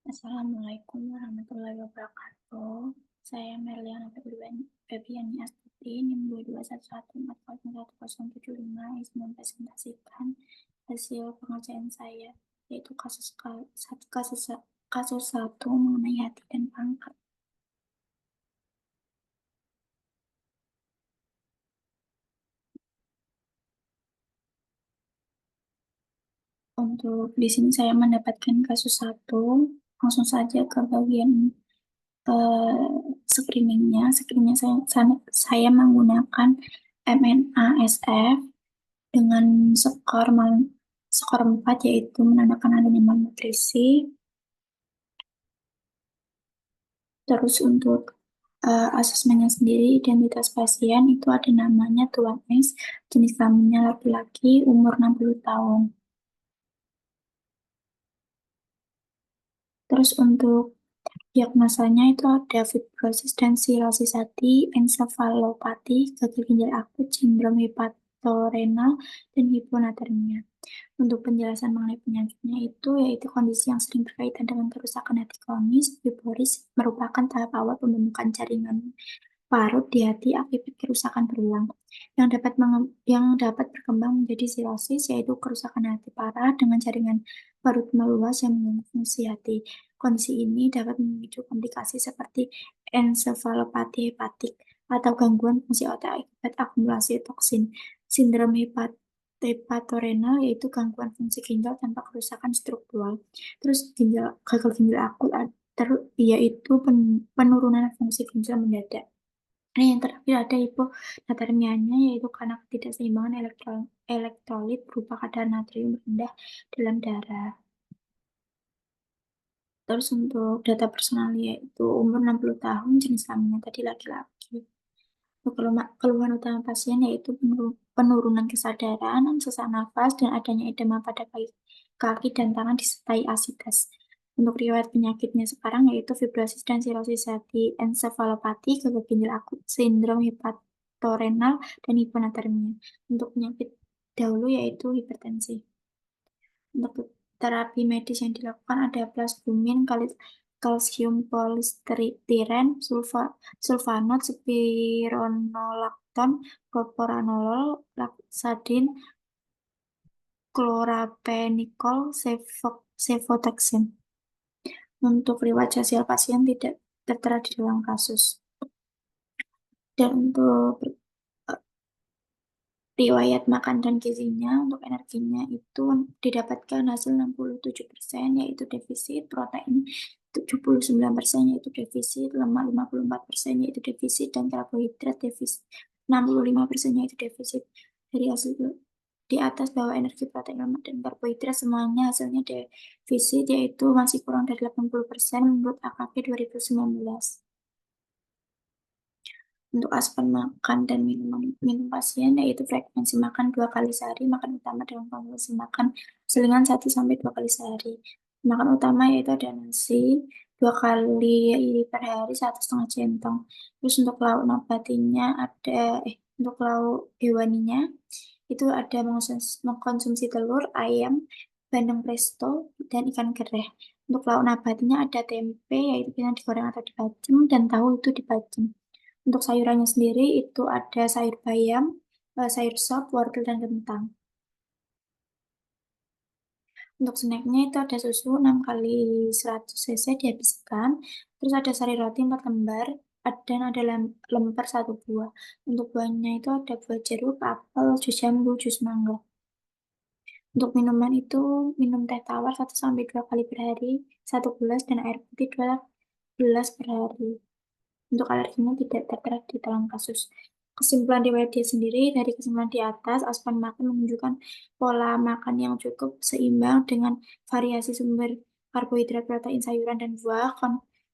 Assalamualaikum warahmatullahi wabarakatuh. Saya Merliana Febiani Astuti, NIM 2211401075, izin mempresentasikan hasil pengerjaan saya, yaitu kasus satu mengenai hati dan pangkat. Untuk di sini saya mendapatkan kasus satu, langsung saja ke bagian screeningnya. Saya menggunakan MNASF dengan skor 4, yaitu menandakan adanya malnutrisi. Terus untuk asesmennya sendiri, identitas pasien itu ada namanya Tuan S, jenis kelaminnya laki-laki, umur 60 tahun. Terus untuk diagnosanya itu ada fibrosis dan sirosis hati, ensefalopati, gagal ginjal akut, sindrom hepatorenal, dan hiponatremia. Untuk penjelasan mengenai penyakitnya itu, yaitu kondisi yang sering berkaitan dengan kerusakan hati kronis. Fibrosis merupakan tahap awal pembentukan jaringan parut di hati akibat kerusakan berulang. Yang dapat berkembang menjadi sirosis, yaitu kerusakan hati parah dengan jaringan parut meluas yang mengganggu fungsi hati. Kondisi ini dapat memicu komplikasi seperti ensefalopati hepatik atau gangguan fungsi otak akibat akumulasi toksin. Sindrom hepatorenal yaitu gangguan fungsi ginjal tanpa kerusakan struktural. Terus gagal ginjal akut yaitu penurunan fungsi ginjal mendadak. Nah, yang terakhir ada hiponatremianya, yaitu karena ketidakseimbangan elektrolit berupa kadar natrium rendah dalam darah. Terus untuk data personal yaitu umur 60 tahun, jenis kelaminnya tadi laki-laki. Untuk keluhan utama pasien yaitu penurunan kesadaran, sesak nafas, dan adanya edema pada kaki dan tangan disertai asites. Untuk riwayat penyakitnya sekarang yaitu fibrosis dan sirosis hati, ensefalopati, gagal ginjal akut, sindrom hepatorenal, dan hiponatremia. Untuk penyakit dahulu yaitu hipertensi. Untuk terapi medis yang dilakukan ada plasbumin, kalsium polistiren, sulfanat, spironolakton, propranolol, laksadin, klorapenikol, cefotaxime. Untuk riwayat sosial pasien tidak tertera di dalam kasus. Dan untuk riwayat makan dan gizinya, untuk energinya itu didapatkan hasil 67%, yaitu defisit, protein 79%, yaitu defisit, lemak 54%, yaitu defisit, dan karbohidrat defisit 65%, yaitu defisit. Dari hasil di atas bahwa energi, protein, lemak, dan karbohidrat semuanya hasilnya defisit, yaitu masih kurang dari 80% menurut AKP 2019. Untuk asupan makan dan minum pasien, yaitu frekuensi makan 2 kali sehari, makan utama dengan frekuensi makan selingan 1 sampai 2 kali sehari. Makan utama yaitu ada nasi 2 kali per hari, 1,5 centong. Terus untuk lauk nabatinya untuk lauk hewaninya itu ada mengkonsumsi telur, ayam, bandeng presto, dan ikan gereh. Untuk lauk nabatinya ada tempe, yaitu bisa digoreng atau dibacem, dan tahu itu dibacem. Untuk sayurannya sendiri itu ada sayur bayam, sayur sop, wortel, dan kentang. Untuk snacknya itu ada susu 6 kali 100 cc dihabiskan. Terus ada sari roti 4 lembar. Dan ada lemper 1 buah. Untuk buahnya itu ada buah jeruk, apel, jus jambu, jus mangga. Untuk minuman itu minum teh tawar 1 sampai 2 kali per hari, 1 gelas, dan air putih 2 gelas per hari. Untuk alerginya tidak tertera di dalam kasus. Kesimpulan riwayat dia sendiri, dari kesimpulan di atas, asupan makan menunjukkan pola makan yang cukup seimbang dengan variasi sumber karbohidrat, protein, sayuran, dan buah.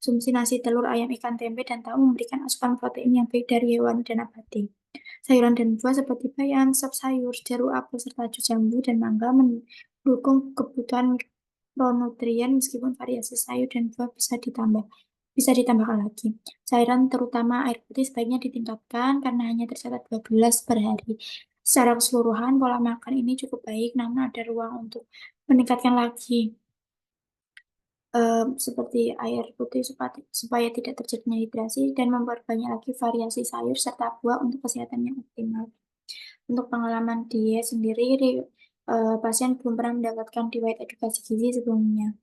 Konsumsi nasi, telur, ayam, ikan, tempe, dan tahu memberikan asupan protein yang baik dari hewan dan nabati. Sayuran dan buah seperti bayam, sop sayur, jeruk, apel, serta jus jambu dan mangga mendukung kebutuhan mikronutrien, meskipun variasi sayur dan buah bisa ditambahkan lagi. Cairan terutama air putih sebaiknya ditingkatkan karena hanya tercatat 2 gelas per hari. Secara keseluruhan pola makan ini cukup baik, namun ada ruang untuk meningkatkan lagi. seperti air putih supaya tidak terjadinya hidrasi dan memperbanyak lagi variasi sayur serta buah untuk kesehatan yang optimal. Untuk pengalaman dia sendiri, pasien belum pernah mendapatkan riwayat edukasi gizi sebelumnya.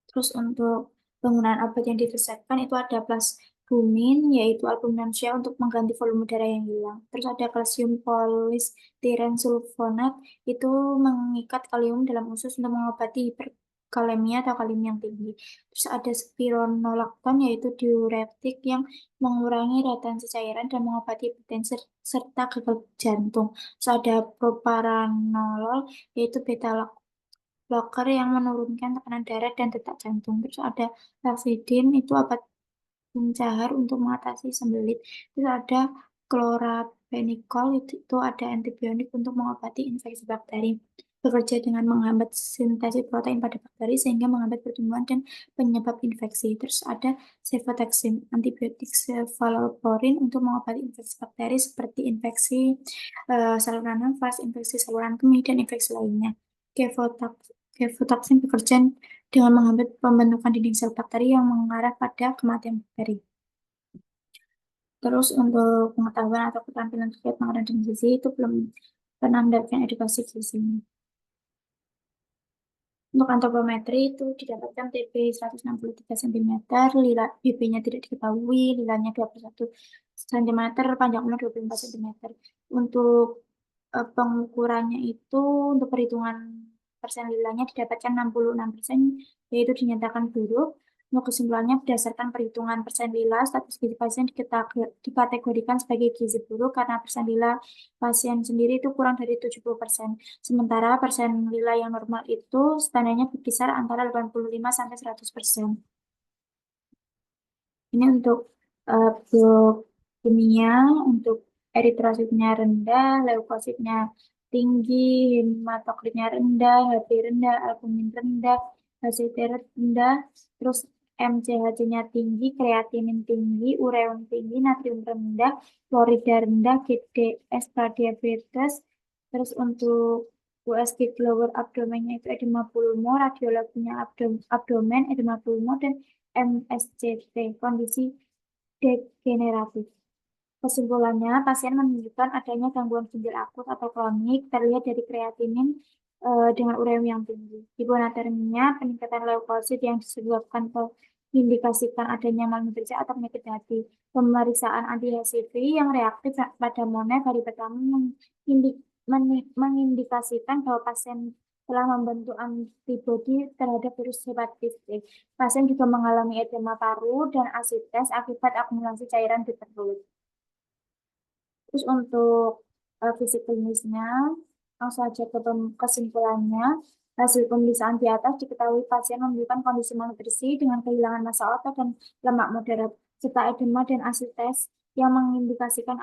Terus untuk penggunaan obat yang diresepkan itu ada plasbumin, yaitu albumin manusia untuk mengganti volume darah yang hilang. Terus ada kalsium polistiren sulfonat, itu mengikat kalium dalam usus untuk mengobati hiperkalemia atau kalium yang tinggi. Terus ada spironolakton, yaitu diuretik yang mengurangi retensi cairan dan mengobati hipertensi serta gagal jantung. Terus ada propranolol, yaitu beta bloker yang menurunkan tekanan darah dan detak jantung. Terus ada Lavudin, itu obat pencahar untuk mengatasi sembelit. Terus ada Chloramphenicol, itu ada antibiotik untuk mengobati infeksi bakteri. Bekerja dengan menghambat sintesis protein pada bakteri sehingga menghambat pertumbuhan dan penyebab infeksi. Terus ada cefotaxime, antibiotik cefalosporin untuk mengobati infeksi bakteri seperti infeksi saluran nafas, infeksi saluran kemih, dan infeksi lainnya. Cefotaxime bekerja dengan menghambat pembentukan dinding sel bakteri yang mengarah pada kematian bakteri. Terus untuk pengetahuan atau keterampilan terkait makanan dan gizi itu belum pernah mendapatkan edukasi gizi. Untuk antropometri itu didapatkan TB 163 cm, lila BB-nya tidak diketahui, lilanya 21 cm, panjang umur 24 cm. Untuk pengukurannya itu untuk perhitungan persen lilanya didapatkan 66%, yaitu dinyatakan buruk. Untuk kesimpulannya, berdasarkan perhitungan persen lila, status gizi pasien dikategorikan sebagai gizi buruk karena persen lila pasien sendiri itu kurang dari 70%. Sementara persen lila yang normal itu standarnya berkisar antara 85 sampai 100%. Ini untuk biokimia, untuk eritrositnya rendah, leukositnya tinggi, hematokritnya rendah, HB rendah, albumin rendah, HCT rendah, terus MCHC-nya tinggi, kreatinin tinggi, ureum tinggi, natrium rendah, klorida rendah, GDS pradiabetes, terus untuk USG lower abdomennya itu edema pulmo, radiologinya abdomen, edema pulmo, dan MSCT, kondisi degeneratif. Kesimpulannya, pasien menunjukkan adanya gangguan ginjal akut atau kronik terlihat dari kreatinin dengan ureum yang tinggi. Hiponatremia, peningkatan leukosit yang disebabkan mengindikasikan adanya malnutrisi atau penyakit hati. Pemeriksaan anti-HCV yang reaktif pada monet hari pertama mengindikasikan bahwa pasien telah membentuk antibodi terhadap virus hepatitis C. Pasien juga mengalami edema paru dan asites akibat akumulasi cairan di perut. Terus untuk fisik klinisnya, langsung aja ke kesimpulannya. Hasil pemeriksaan di atas diketahui pasien menunjukkan kondisi malnutrisi dengan kehilangan massa otot dan lemak moderat, serta edema dan asites yang mengindikasikan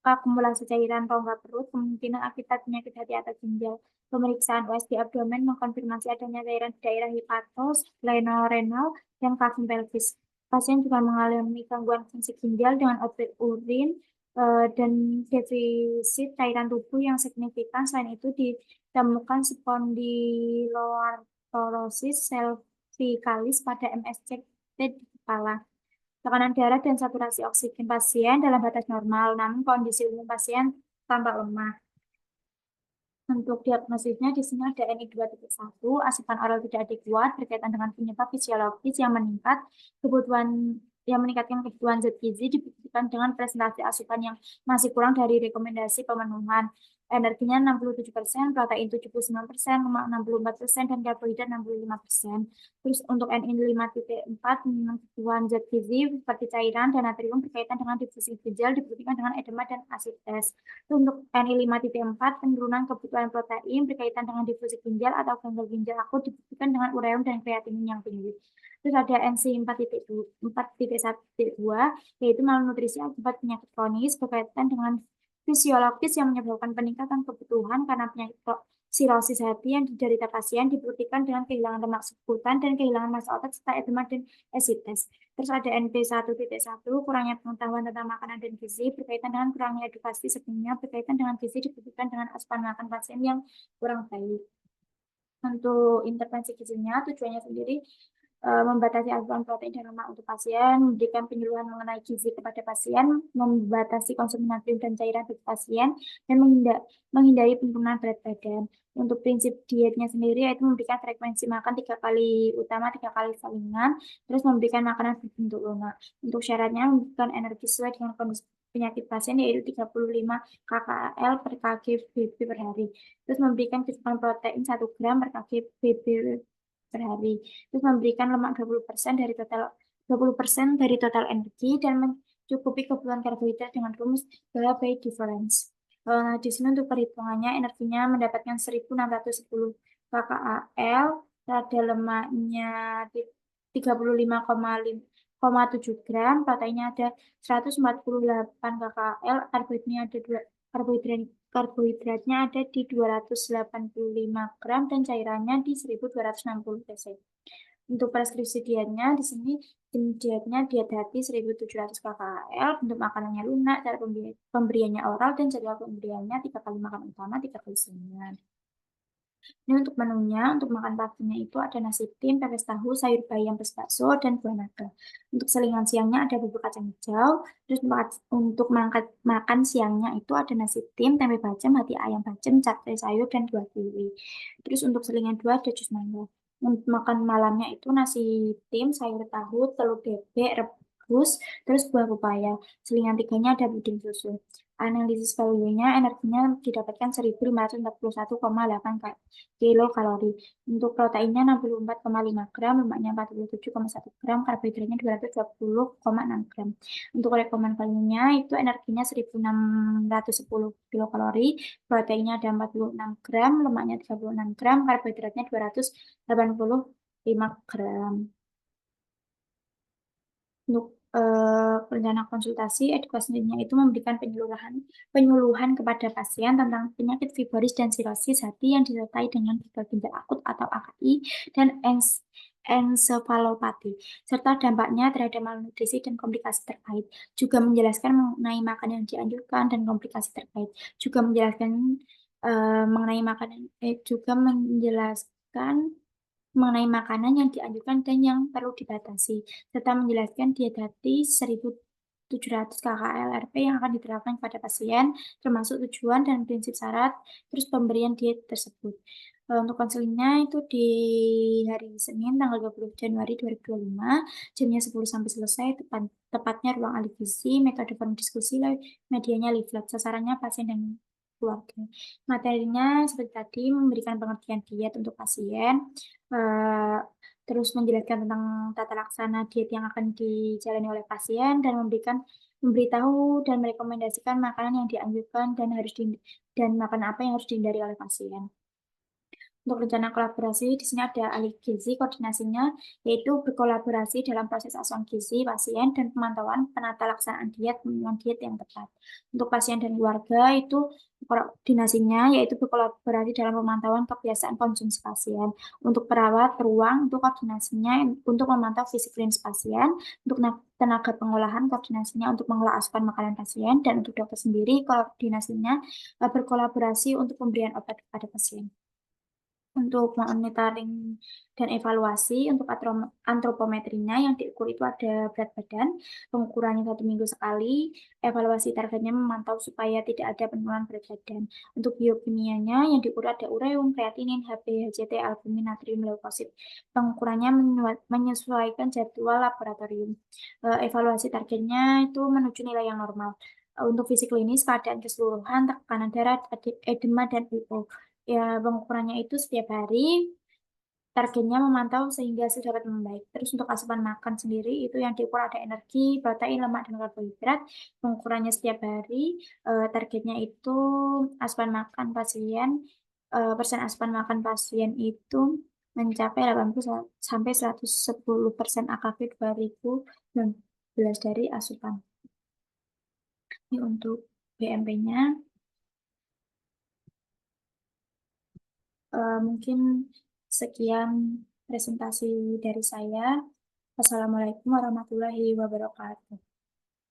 akumulasi cairan rongga perut, kemungkinan akibat penyakit hati atau ginjal. Pemeriksaan USG abdomen mengkonfirmasi adanya cairan di daerah hepatos, glenorenal, dan kafum pelvis. Pasien juga mengalami gangguan fungsi ginjal dengan output urin, dan defisit cairan tubuh yang signifikan. Selain itu ditemukan spondyloarthrosis cervicalis pada MSCT di kepala. Tekanan darah dan saturasi oksigen pasien dalam batas normal, namun kondisi umum pasien tampak lemah. Untuk diagnosisnya di sini ada NI2.1, asupan oral tidak adekuat berkaitan dengan penyebab fisiologis yang meningkat, kebutuhan yang meningkatkan kebutuhan zat gizi dibuktikan dengan presentasi asupan yang masih kurang dari rekomendasi pemenuhan. Energinya 67%, protein 79%, lemak 64%, dan karbohidrat 65%. Terus untuk NI5.4, kebutuhan zat gizi seperti cairan dan natrium berkaitan dengan difusi ginjal dibuktikan dengan edema dan asites. Untuk NI5.4, penurunan kebutuhan protein berkaitan dengan difusi ginjal atau gagal ginjal akut dibuktikan dengan ureum dan kreatinin yang tinggi. Terus ada NC 4.1.2, yaitu malnutrisi akibat penyakit kronis berkaitan dengan fisiologis yang menyebabkan peningkatan kebutuhan karena penyakit sirosis hati yang diderita pasien dibuktikan dengan kehilangan lemak subkutan dan kehilangan massa otot serta edema dan asites. Terus ada NP1.1, kurangnya pengetahuan tentang makanan dan gizi berkaitan dengan kurangnya edukasi sebelumnya berkaitan dengan gizi dibuktikan dengan asupan makan pasien yang kurang baik. Untuk intervensi gizinya, tujuannya sendiri membatasi asupan protein dan lemak untuk pasien, memberikan penyuluhan mengenai gizi kepada pasien, membatasi konsumsi natrium dan cairan bagi pasien, dan menghindari penurunan berat badan. Untuk prinsip dietnya sendiri yaitu memberikan frekuensi makan 3 kali utama, 3 kali salingan, terus memberikan makanan berbentuk lunak. Untuk syaratnya memberikan energi sesuai dengan kondisi penyakit pasien yaitu 35 kcal per kg per hari. Terus memberikan kecukupan protein 1 gram per kg per hari. Terus memberikan lemak 20% dari total energi dan mencukupi kebutuhan karbohidrat dengan rumus Gala-Bay difference. Di sini untuk perhitungannya energinya mendapatkan 1610 kcal, ada lemaknya 35,7 gram, proteinnya ada 148 kcal, karbohidratnya ada di 285 gram dan cairannya di 1260 cc. Untuk preskripsi dietnya di sini dietnya diet hati 1700 kcal, untuk makanannya lunak, cara pemberiannya oral dan jadwal pemberiannya 3 kali makan utama, 3 kali siangan. Ini untuk menunya, untuk makan paginya itu ada nasi tim, pepes tahu, sayur bayam plus bakso, dan buah naga. Untuk selingan siangnya ada bubur kacang hijau, terus untuk makan siangnya itu ada nasi tim, tempe bacem, hati ayam bacem, sate sayur, dan buah kiwi. Terus untuk selingan dua ada jus mangga. Untuk makan malamnya itu nasi tim, sayur tahu, telur bebek, rebus, terus buah pepaya. Selingan tiganya ada puding susu. Analisis value-nya, energinya didapatkan 1541,8 kilokalori. Untuk proteinnya 64,5 gram, lemaknya 47,1 gram, karbohidratnya 220,6 gram. Untuk rekomen value-nya itu energinya 1610 kilokalori, proteinnya ada 46 gram, lemaknya 36 gram, karbohidratnya 285 gram. Untuk rencana konsultasi, edukasinya itu memberikan penyuluhan kepada pasien tentang penyakit fibrosis dan sirosis hati yang disertai dengan gagal ginjal akut atau AKI dan ensefalopati, serta dampaknya terhadap malnutrisi dan komplikasi terkait. Juga menjelaskan mengenai makanan yang dianjurkan dan komplikasi terkait. Juga menjelaskan juga menjelaskan mengenai makanan yang dianjurkan dan yang perlu dibatasi, serta menjelaskan diet hati 1700 kcal-RP yang akan diterapkan kepada pasien, termasuk tujuan dan prinsip syarat, terus pemberian diet tersebut. Untuk konselingnya itu di hari Senin tanggal 20 Januari 2025, jamnya 10 sampai selesai, tepatnya ruang ahli gizi, metode forum diskusi, medianya leaflet, sasarannya pasien dan keluarga. Materinya seperti tadi memberikan pengertian diet untuk pasien, eh, terus menjelaskan tentang tata laksana diet yang akan dijalani oleh pasien dan memberitahu dan merekomendasikan makanan yang dianjurkan dan makan apa yang harus dihindari oleh pasien. Untuk rencana kolaborasi, di sini ada ahli gizi koordinasinya, yaitu berkolaborasi dalam proses asuhan gizi pasien dan pemantauan penata laksanaan diet, pemenuhan diet yang tepat. Untuk pasien dan keluarga itu koordinasinya, yaitu berkolaborasi dalam pemantauan kebiasaan konsumsi pasien. Untuk perawat ruang, untuk koordinasinya untuk memantau fisik klinis pasien. Untuk tenaga pengolahan, koordinasinya untuk mengolah asupan makanan pasien. Dan untuk dokter sendiri, koordinasinya berkolaborasi untuk pemberian obat kepada pasien. Untuk monitoring dan evaluasi untuk antropometrinya yang diukur itu ada berat badan, pengukurannya 1 minggu sekali, evaluasi targetnya memantau supaya tidak ada penurunan berat badan. Untuk biokimianya yang diukur ada ureum, kreatinin, HB, HCT, albumin, natrium, leukosit. Pengukurannya menyesuaikan jadwal laboratorium. Evaluasi targetnya itu menuju nilai yang normal. Untuk fisik klinis, keadaan keseluruhan, tekanan darah, edema, dan UO. Ya, pengukurannya itu setiap hari, targetnya memantau sehingga hasil dapat membaik. Terus untuk asupan makan sendiri, itu yang diukur ada energi, protein, lemak, dan karbohidrat. Pengukurannya setiap hari, targetnya itu asupan makan pasien, persen asupan makan pasien itu mencapai 80 sampai 110% AKV 2019 dari asupan. Ini untuk BMP-nya. Mungkin sekian presentasi dari saya. Wassalamualaikum warahmatullahi wabarakatuh.